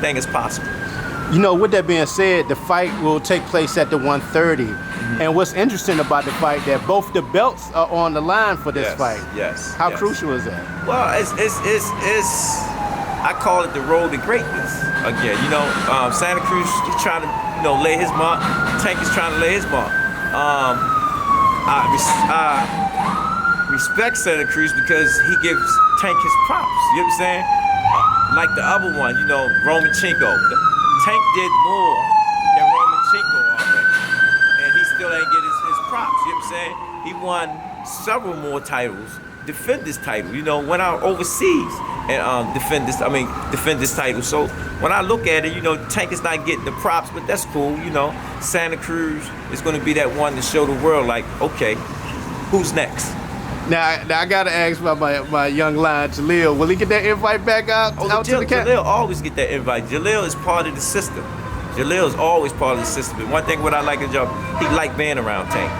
anything is possible. You know, with that being said, the fight will take place at the 130. And what's interesting about the fight that both the belts are on the line for this fight. Yes. How crucial is that? Well, it's I call it the road to greatness. Again, you know, Santa Cruz is trying to, you know, lay his mark. Tank is trying to lay his mark. I respect Santa Cruz because he gives Tank his props. You know what I'm saying? Like the other one, you know, Romachenko. Tank did more than Romachenko already, and he still ain't get his props. You know what I'm saying? He won several more titles, defend this title. You know, went out overseas and defend this title. So when I look at it, you know, Tank is not getting the props, but that's cool. You know, Santa Cruz is going to be that one to show the world, like, okay, who's next? Now I gotta ask about my young lion, Jaleel. Will he get that invite back out to the camp? Jaleel always get that invite. Jaleel is part of the system. Jaleel is always part of the system. And one thing what I like is he like being around Tank.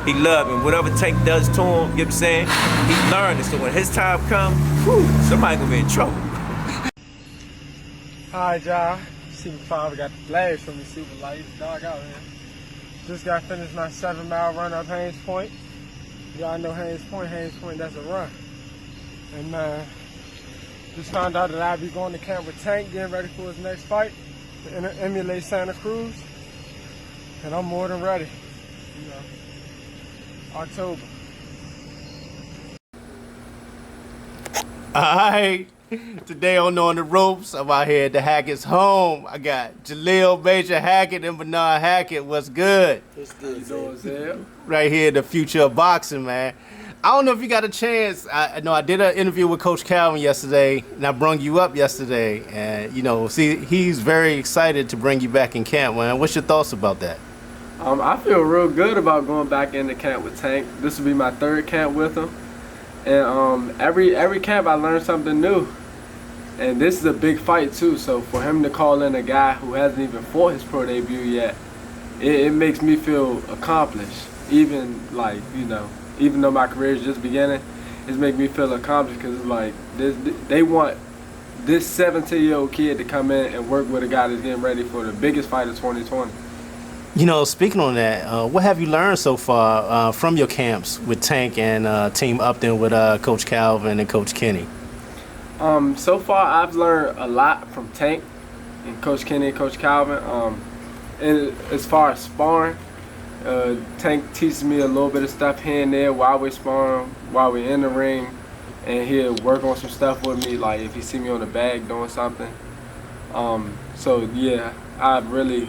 He love him. Whatever Tank does to him, you know what I'm saying? He learned it. So when his time comes, somebody gonna be in trouble. Alright, y'all. Super 5 got the flash from me, super light. Dog out, man. Just got finished my 7-mile run up Haynes Point. Y'all know Haynes Point, that's a run. And just found out that I'll be going to camp with Tank, getting ready for his next fight, to emulate Santa Cruz. And I'm more than ready. You know, October. Alright. Today on the Ropes, I'm out here at the Hackett's home. I got Jaleel Major Hackett and Bernard Hackett. What's good? What's good, Zell? Right here, the future of boxing, man. I don't know if you got a chance. I know I did an interview with Coach Calvin yesterday, and I brung you up yesterday. And, you know, see, he's very excited to bring you back in camp, man. What's your thoughts about that? I feel real good about going back into camp with Tank. This will be my 3rd camp with him. And every camp I learned something new. And this is a big fight too, so for him to call in a guy who hasn't even fought his pro debut yet, it makes me feel accomplished. Even like, you know, even though my career is just beginning, it's making me feel accomplished because it's like they want this 17-year-old kid to come in and work with a guy that's getting ready for the biggest fight of 2020. You know, speaking on that, what have you learned so far from your camps with Tank and Team Upton with Coach Calvin and Coach Kenny? So far, I've learned a lot from Tank and Coach Kenny and Coach Calvin. And as far as sparring, Tank teaches me a little bit of stuff here and there while we're sparring, while we're in the ring, and he'll work on some stuff with me, like if he see me on the bag doing something. So yeah, I've really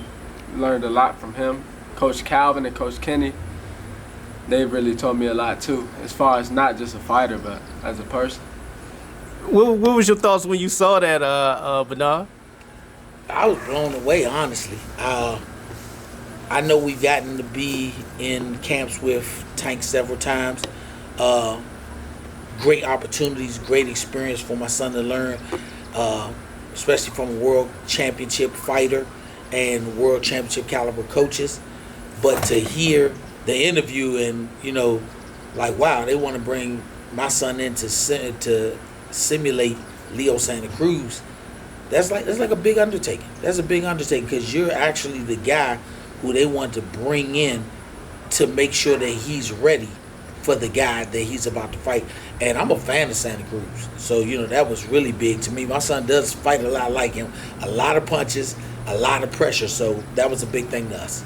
learned a lot from him. Coach Calvin and Coach Kenny, they really taught me a lot too, as far as not just a fighter, but as a person. What was your thoughts when you saw that, Bernard? I was blown away, honestly. I know we've gotten to be in camps with Tank several times. Great opportunities, great experience for my son to learn, especially from a world championship fighter and world championship caliber coaches. But to hear the interview and, you know, like, wow, they want to bring my son in to simulate Leo Santa Cruz. That's like a big undertaking. That's a big undertaking because you're actually the guy who they want to bring in to make sure that he's ready for the guy that he's about to fight. And I'm a fan of Santa Cruz, so you know that was really big to me. My son does fight a lot like him, a lot of punches, a lot of pressure. So that was a big thing to us.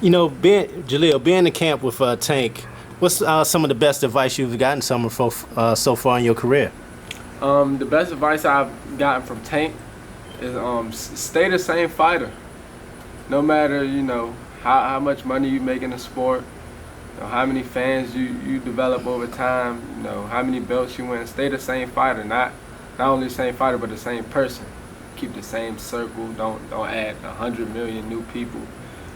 You know, Jaleel, being in the camp with Tank, what's some of the best advice you've gotten so far in your career? The best advice I've gotten from Tank is stay the same fighter. No matter, you know, how much money you make in the sport, you know, how many fans you develop over time, you know, how many belts you win, stay the same fighter. Not only the same fighter, but the same person. Keep the same circle. Don't add 100 million new people,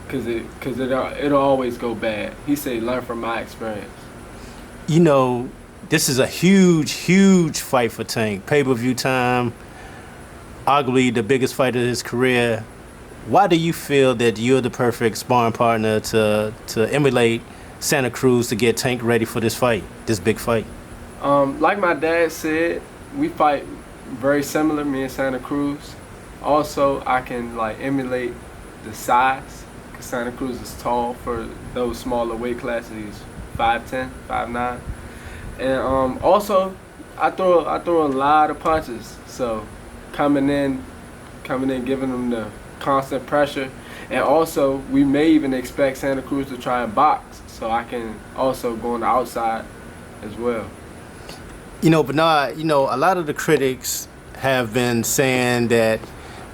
cause it'll always go bad. He said, learn from my experience. You know, this is a huge fight for Tank. Pay-per-view time, arguably the biggest fight of his career. Why do you feel that you're the perfect sparring partner to emulate Santa Cruz to get Tank ready for this fight, this big fight? Like my dad said, we fight very similar, me and Santa Cruz. Also, I can like emulate the size. Cause Santa Cruz is tall for those smaller weight classes. He's 5'10", 5'9", and also I throw a lot of punches. So coming in, giving them the constant pressure, and also we may even expect Santa Cruz to try and box. So I can also go on the outside as well. You know, Bernard, a lot of the critics have been saying that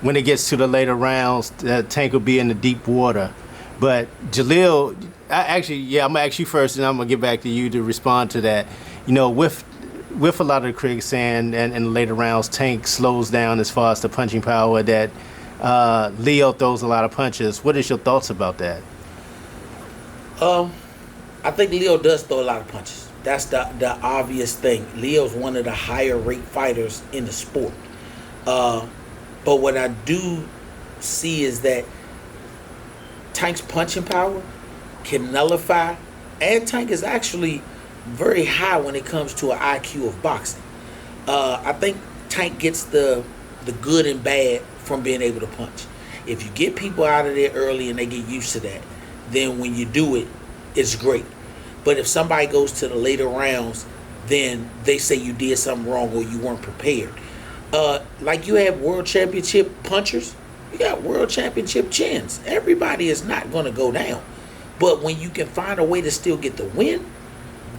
when it gets to the later rounds, Tank will be in the deep water. But Jaleel, I'm gonna ask you first, and I'm gonna get back to you to respond to that. With a lot of the critics saying, and in the later rounds, Tank slows down as far as the punching power. That Leo throws a lot of punches. What is your thoughts about that? I think Leo does throw a lot of punches. That's the obvious thing. Leo's one of the higher rate fighters in the sport. But what I do see is that Tank's punching power can nullify, and Tank is actually very high when it comes to an IQ of boxing. I think Tank gets the good and bad from being able to punch. If you get people out of there early and they get used to that, then when you do it, it's great. But if somebody goes to the later rounds, then they say you did something wrong or you weren't prepared. Like you have world championship punchers, you got world championship chins. Everybody is not going to go down. But when you can find a way to still get the win,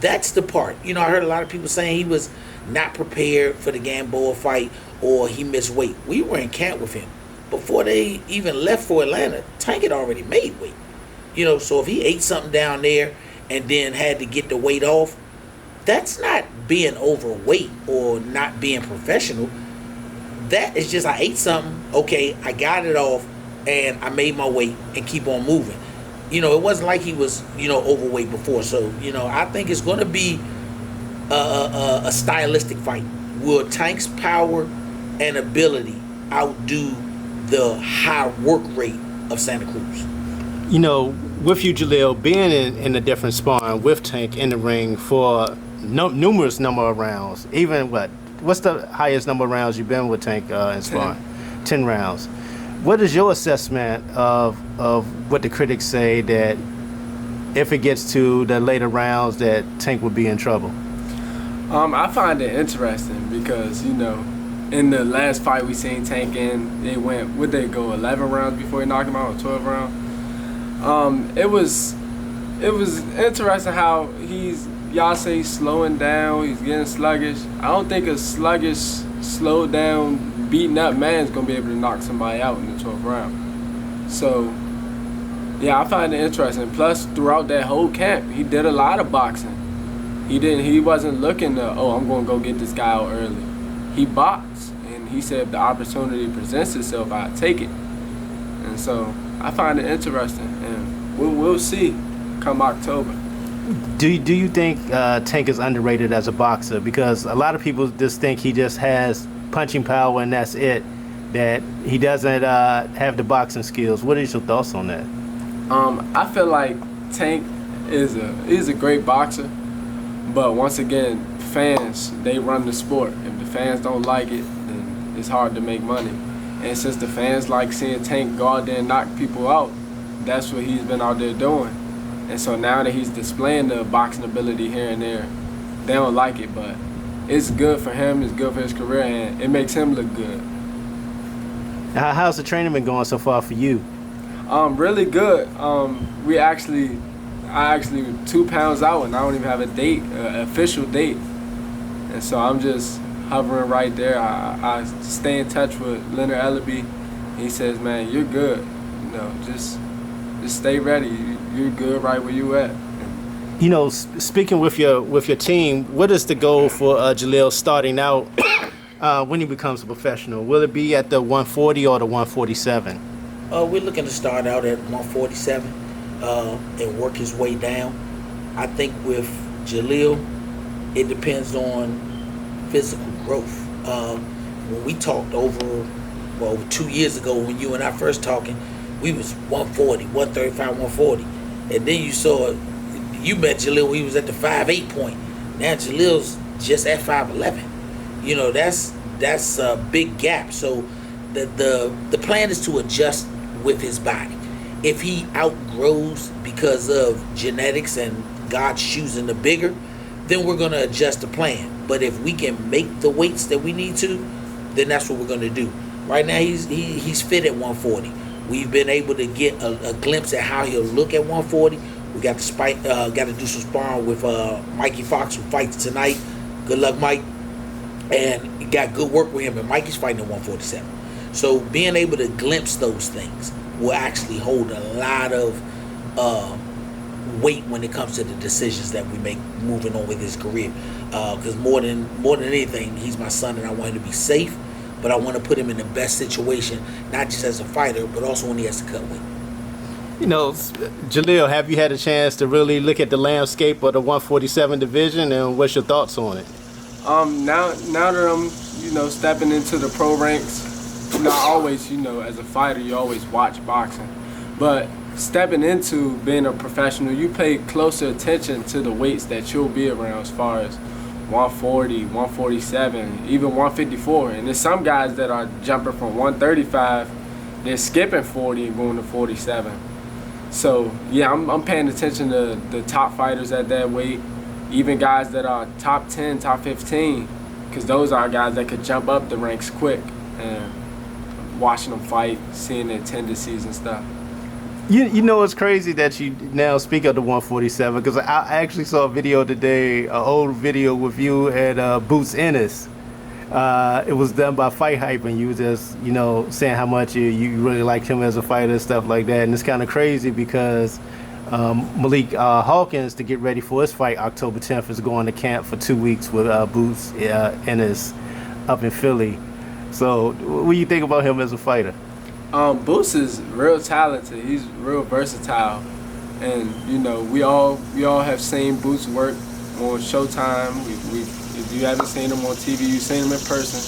that's the part. I heard a lot of people saying he was not prepared for the Gamboa fight or he missed weight. We were in camp with him. Before they even left for Atlanta, Tank had already made weight. So if he ate something down there and then had to get the weight off, that's not being overweight or not being professional. That is just I ate something, okay, I got it off, and I made my weight and keep on moving. It wasn't like he was, overweight before. So, I think it's going to be a stylistic fight. Will Tank's power and ability outdo the high work rate of Santa Cruz? With you, Jaleel, being in a different sparring with Tank in the ring for numerous number of rounds, even what's the highest number of rounds you've been with Tank in sparring? 10 rounds. What is your assessment of what the critics say that if it gets to the later rounds that Tank would be in trouble? I find it interesting because, in the last fight we seen Tank in, they went, would they go 11 rounds before he knocked him out, or 12 rounds? It was interesting how y'all say he's slowing down, he's getting sluggish. I don't think a sluggish, slowed down, beaten up man's gonna be able to knock somebody out in the 12th round. So, yeah, I find it interesting. Plus, throughout that whole camp, he did a lot of boxing. He wasn't looking to, I'm gonna go get this guy out early. He boxed, and he said if the opportunity presents itself, I'll take it. And so, I find it interesting, and we'll see come October. Do you think Tank is underrated as a boxer? Because a lot of people just think he just has punching power and that's it, that he doesn't have the boxing skills. What is your thoughts on that? I feel like Tank is a great boxer, but once again, fans, they run the sport. If the fans don't like it, then it's hard to make money. And since the fans like seeing Tank go out there and knock people out, that's what he's been out there doing. And so now that he's displaying the boxing ability here and there, they don't like it, but it's good for him, it's good for his career, and it makes him look good. How's the training been going so far for you? Really good. I actually 2 pounds out, and I don't even have a date, official date. And so I'm just hovering right there. I stay in touch with Leonard Ellaby. He says, man, you're good. Just stay ready. You're good right where you at. Speaking with your team, what is the goal for Jaleel starting out when he becomes a professional? Will it be at the 140 or the 147? We're looking to start out at 147 and work his way down. I think with Jaleel, it depends on physical growth. When we talked over 2 years ago, when you and I first talking, we was 140, 135, 140. And then you met Jaleel when he was at the 5'8" point. Now Jaleel's just at 5'11". That's a big gap. So the plan is to adjust with his body. If he outgrows because of genetics and God choosing the bigger, then we're gonna adjust the plan. But if we can make the weights that we need to, then that's what we're gonna do. Right now he's fit at 140. We've been able to get a glimpse at how he'll look at 140. We got to do some sparring with Mikey Fox, who fights tonight. Good luck, Mike. And got good work with him. And Mikey's fighting at 147. So being able to glimpse those things will actually hold a lot of weight when it comes to the decisions that we make moving on with his career. Because more than anything, he's my son, and I want him to be safe. But I want to put him in the best situation, not just as a fighter, but also when he has to cut weight. You know, Jaleel, have you had a chance to really look at the landscape of the 147 division, and what's your thoughts on it? Now that I'm, stepping into the pro ranks, not always, as a fighter, you always watch boxing. But stepping into being a professional, you pay closer attention to the weights that you'll be around, as far as 140, 147, even 154. And there's some guys that are jumping from 135, they're skipping 40 and going to 47. So yeah, I'm paying attention to the top fighters at that weight, even guys that are top 10, top 15, because those are guys that could jump up the ranks quick. And watching them fight, seeing their tendencies and stuff. You know, it's crazy that you now speak of the 147, because I actually saw a video today, an old video with you at Boots Ennis. It was done by Fight Hype, and you were just, saying how much you really liked him as a fighter and stuff like that. And it's kind of crazy because Malik Hawkins, to get ready for his fight October 10th, is going to camp for 2 weeks with Boots Ennis up in Philly. So what do you think about him as a fighter? Boots is real talented. He's real versatile, and we all have seen Boots work on Showtime. If you haven't seen him on TV, you've seen him in person.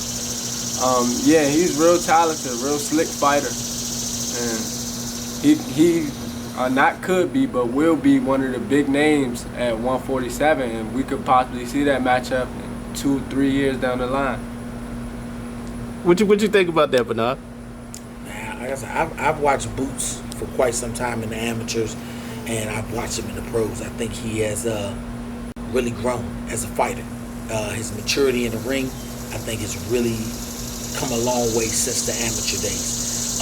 Yeah, he's real talented, real slick fighter, and he not could be, but will be one of the big names at 147, and we could possibly see that matchup in 2-3 years down the line. What you think about that, Bernard? Like I said, I've watched Boots for quite some time in the amateurs, and I've watched him in the pros. I think he has really grown as a fighter. His maturity in the ring, I think, has really come a long way since the amateur days.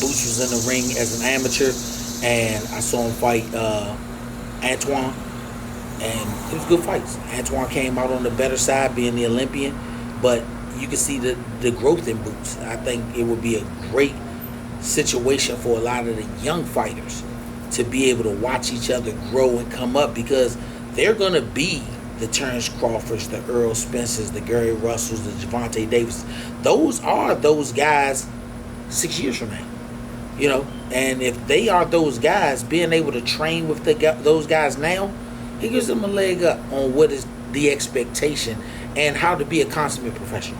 Boots was in the ring as an amateur, and I saw him fight Antoine, and it was good fights. Antoine came out on the better side, being the Olympian, but you can see the growth in Boots. I think it would be a great situation for a lot of the young fighters to be able to watch each other grow and come up, because they're going to be the Terrence Crawfords, the Earl Spencers, the Gary Russells, the Gervonta Davis. Those are those guys 6 years from now. And if they are those guys, being able to train with those guys now, it gives them a leg up on what is the expectation and how to be a consummate professional.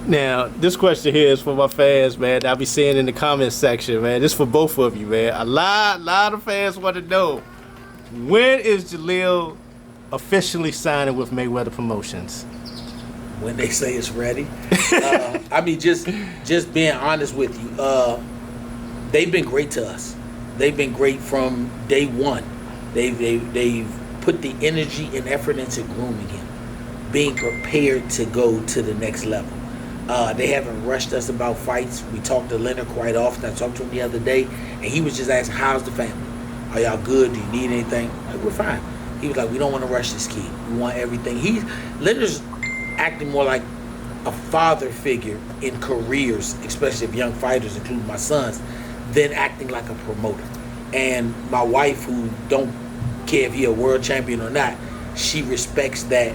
Now, this question here is for my fans, man. I'll be seeing in the comments section, man. This is for both of you, man. A lot of fans want to know, when is Jaleel officially signing with Mayweather Promotions? When they say it's ready. Just being honest with you, they've been great to us. They've been great from day one. They've put the energy and effort into grooming him, being prepared to go to the next level. They haven't rushed us about fights. We talk to Leonard quite often. I talked to him the other day, and he was just asking, how's the family? Are y'all good? Do you need anything? Like, we're fine. He was like, we don't want to rush this kid. We want everything. Leonard's acting more like a father figure in careers, especially of young fighters, including my sons, than acting like a promoter. And my wife, who don't care if he's a world champion or not, she respects that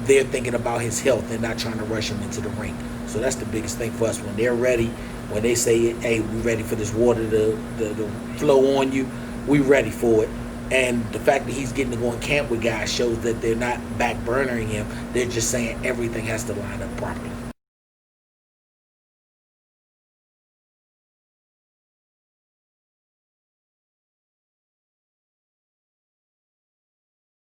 they're thinking about his health and not trying to rush him into the ring. So that's the biggest thing for us. When they're ready, when they say, hey, we're ready for this water to flow on you, we're ready for it. And the fact that he's getting to go in camp with guys shows that they're not back burnering him. They're just saying everything has to line up properly.